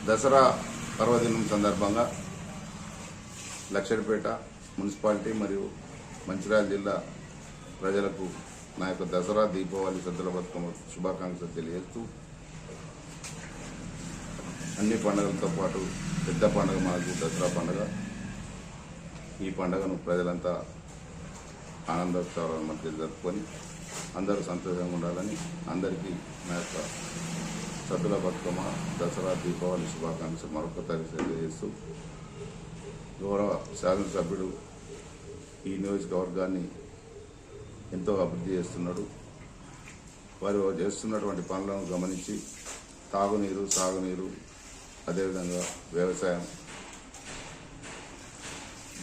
దసరా పర్వదినం సందర్భంగా లక్షడిపేట మున్సిపాలిటీ మరియు మంచిర్యాల జిల్లా ప్రజలకు నా యొక్క దసరా దీపావళి సద్దుల బతుకమ్మ శుభాకాంక్షలు తెలియజేస్తూ అన్ని పండుగలతో పాటు పెద్ద పండుగ మాకు దసరా పండుగ. ఈ పండుగను ప్రజలంతా ఆనందోత్సవాల మధ్య జరుపుకొని అందరూ సంతోషంగా ఉండాలని అందరికీ నా యొక్క సద్దుల బతుకమ్మ దసరా దీపావళి శుభాకాంక్షలు మరొకసారి తెలియజేస్తూ, గౌరవ శాసనసభ్యుడు ఈ నియోజకవర్గాన్ని ఎంతో అభివృద్ధి చేస్తున్నాడు. వారు చేస్తున్నటువంటి పనులను గమనించి తాగునీరు, సాగునీరు, అదేవిధంగా వ్యవసాయం,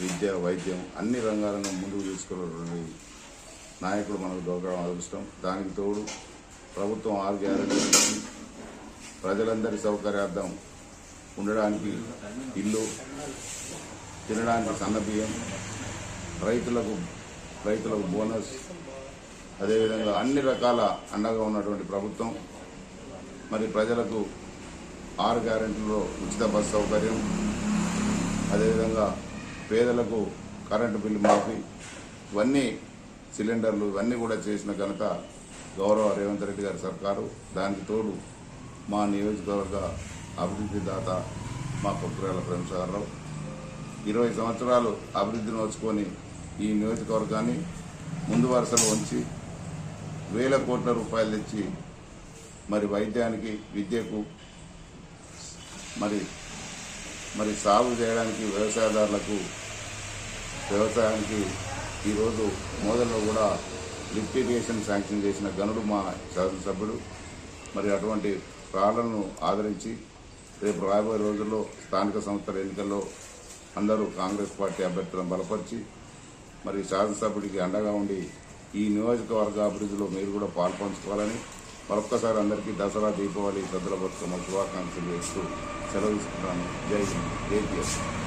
విద్య, వైద్యం అన్ని రంగాలను ముందుకు తీసుకున్నటువంటి నాయకుడు మనకు దొరకడం అదృష్టం. దానికి తోడు ప్రభుత్వం 6 గ్యారెంటీలు ప్రజలందరి సౌకర్యార్థం ఉండడానికి ఇల్లు, తినడానికి సన్నబియ్యం, రైతులకు బోనస్, అదేవిధంగా అన్ని రకాల అండగా ఉన్నటువంటి ప్రభుత్వం. మరి ప్రజలకు 6 గ్యారెంటీల్లో ఉచిత బస్ సౌకర్యం, అదేవిధంగా పేదలకు కరెంటు బిల్లు మాఫీ, ఇవన్నీ సిలిండర్లు, ఇవన్నీ కూడా చేసిన ఘనత గౌరవ రేవంత్ రెడ్డి గారి సర్కారు. దానికి తోడు మా నియోజకవర్గ అభివృద్ధి దాత మా పొక్కురాల ప్రేమసాగరరావు 20 సంవత్సరాలు అభివృద్ధిని వచ్చుకొని ఈ నియోజకవర్గాన్ని ముందు వరుసలో ఉంచి వేల కోట్ల రూపాయలు తెచ్చి మరి వైద్యానికి, విద్యకు, మరి సాగు చేయడానికి, వ్యవసాయానికి ఈరోజు మోదల్లో కూడా లిఫ్ట్ ఇరిగేషన్ శాంక్షన్ చేసిన గనుడు మా శాసనసభ్యుడు. మరి అటువంటి ప్రాణాలను ఆదరించి రేపు రాబోయే రోజుల్లో స్థానిక సంస్థల ఎన్నికల్లో అందరూ కాంగ్రెస్ పార్టీ అభ్యర్థులను బలపరిచి మరి శాసనసభ్యుడికి అండగా ఉండి ఈ నియోజకవర్గ అభివృద్ధిలో మీరు కూడా పాల్పంచుకోవాలని మరొక్కసారి అందరికీ దసరా దీపావళి సద్దుల బతుకమ్మ శుభాకాంక్షలు చేస్తూ సెలవు తీసుకుంటాను. జై హింద్, జై కేసీఆర్.